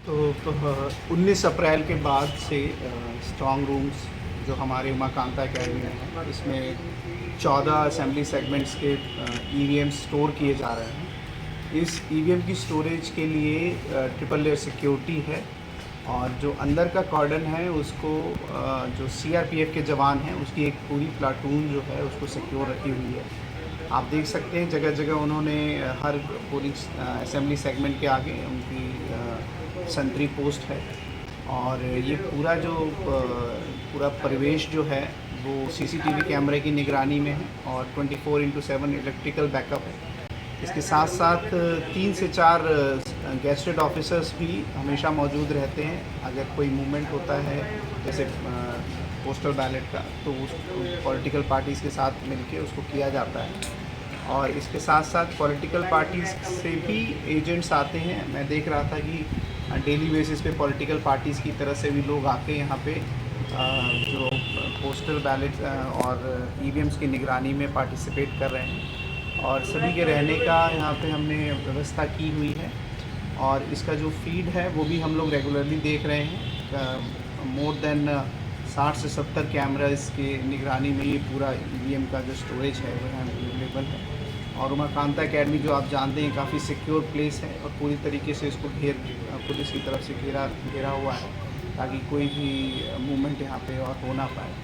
तो 19 अप्रैल के बाद से स्ट्रॉन्ग रूम्स जो हमारे उमाकांता अकेडमी में है, इसमें 14 असेंबली सेगमेंट्स के ईवीएम स्टोर किए जा रहे हैं। इस ईवीएम की स्टोरेज के लिए ट्रिपल लेयर सिक्योरिटी है और जो अंदर का कॉर्डन है उसको जो सीआरपीएफ के जवान हैं उसकी एक पूरी प्लाटून जो है उसको सिक्योर रखी हुई है। आप देख सकते हैं जगह जगह उन्होंने हर पोलिंग असेंबली सेगमेंट के आगे उनकी सेंट्री पोस्ट है और ये पूरा जो पूरा परिवेश जो है वो सीसीटीवी कैमरे की निगरानी में है और 24/7 इलेक्ट्रिकल बैकअप है। इसके साथ साथ 3 से 4 गेस्टेड ऑफिसर्स भी हमेशा मौजूद रहते हैं। अगर कोई मूवमेंट होता है जैसे पोस्टल बैलेट का तो उस पॉलिटिकल पार्टीज़ के साथ मिलके उसको किया जाता है और इसके साथ साथ पॉलिटिकल पार्टीज़ से भी एजेंट्स आते हैं। मैं देख रहा था कि डेली बेसिस पे पॉलिटिकल पार्टीज़ की तरफ से भी लोग आके यहाँ पे जो पोस्टल बैलेट और ईवीएम्स की निगरानी में पार्टिसिपेट कर रहे हैं और सभी के रहने का यहाँ पे हमने व्यवस्था की हुई है और इसका जो फीड है वो भी हम लोग रेगुलरली देख रहे हैं। मोर देन 60 से 70 कैमरास के निगरानी में ये पूरा ईवीएम का जो स्टोरेज है वो यहाँ अवेलेबल है और उमाकांता अकेडमी जो आप जानते हैं काफ़ी सिक्योर प्लेस है और पूरी तरीके से इसको पुलिस की तरफ से घेरा हुआ है ताकि कोई भी मूवमेंट यहाँ पे और हो ना पाए।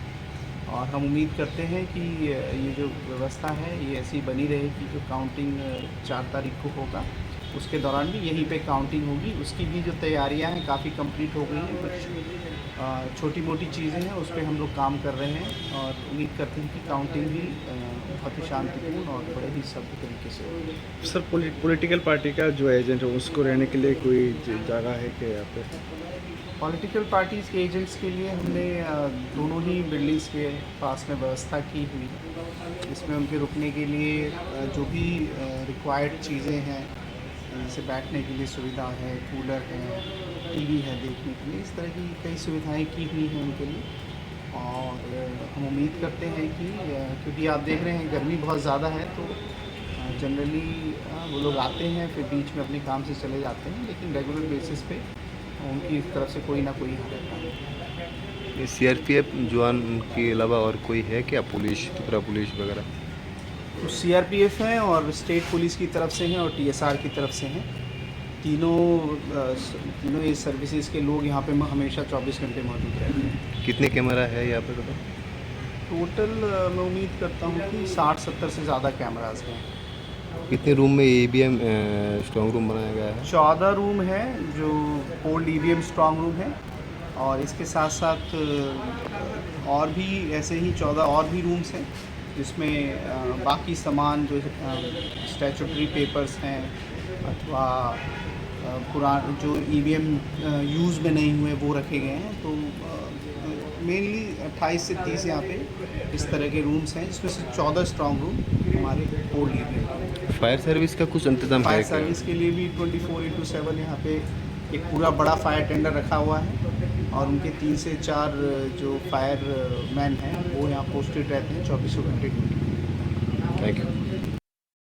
और हम उम्मीद करते हैं कि ये जो व्यवस्था है ये ऐसी बनी रहेगी। जो काउंटिंग 4 तारीख को होगा उसके दौरान भी यहीं पे काउंटिंग होगी। उसकी भी जो तैयारियां हैं काफ़ी कंप्लीट हो गई हैं। कुछ छोटी मोटी चीज़ें हैं उस पर हम लोग काम कर रहे हैं और उम्मीद करते हैं कि काउंटिंग भी बहुत ही शांतिपूर्ण और बड़े ही सभ्य तरीके से होगी। सर, पॉलिटिकल पार्टी का जो एजेंट है उसको रहने के लिए कोई जगह है क्या यहाँ पे? पॉलिटिकल पार्टीज़ के एजेंट्स के लिए हमने दोनों ही बिल्डिंग्स के पास में व्यवस्था की हुई है। इसमें उनके रुकने के लिए जो भी रिक्वायर्ड चीज़ें हैं जैसे बैठने के लिए सुविधा है, कूलर है, टीवी है देखने के लिए, इस तरह की कई सुविधाएं की हुई हैं उनके लिए। और हम उम्मीद करते हैं कि क्योंकि आप देख रहे हैं गर्मी बहुत ज़्यादा है तो जनरली वो लोग आते हैं फिर बीच में अपने काम से चले जाते हैं, लेकिन रेगुलर बेसिस पे उनकी तरफ से कोई ना कोई यहाँ रहता है। ये सीआरपीएफ जवान के अलावा और कोई है क्या? पुलिस, त्रिपुरा पुलिस वगैरह? तो सीआरपीएफ हैं और स्टेट पुलिस की तरफ से हैं और टीएसआर की तरफ से हैं। तीनों ये सर्विसेज के लोग यहाँ पे हमेशा 24 घंटे मौजूद रहते हैं। कितने कैमरा है यहाँ पे? टोटल मैं उम्मीद करता हूँ कि 60-70 से ज़्यादा कैमराज हैं। कितने रूम में ईवीएम स्ट्रॉन्ग रूम बनाया गया है? 14 रूम है जो ओल्ड ईवीएम स्ट्रॉन्ग रूम है और इसके साथ साथ और भी ऐसे ही 14 और भी रूम्स हैं जिसमें बाकी सामान जो स्टैट्यूटरी पेपर्स हैं अथवा पुराने जो ईवीएम यूज़ में नहीं हुए वो रखे गए हैं। तो मेनली 28 से 30 यहाँ पे इस तरह के रूम्स हैं जिसमें से 14 स्ट्रॉन्ग रूम हमारे ओल्ड ईवीएम। फायर सर्विस का कुछ इंतजाम है? फायर सर्विस के लिए भी 24/7 यहाँ पे एक पूरा बड़ा फायर टेंडर रखा हुआ है और उनके 3 से 4 जो फायर मैन हैं वो यहाँ पोस्टेड रहते हैं 24 घंटे ड्यूटी। Thank you.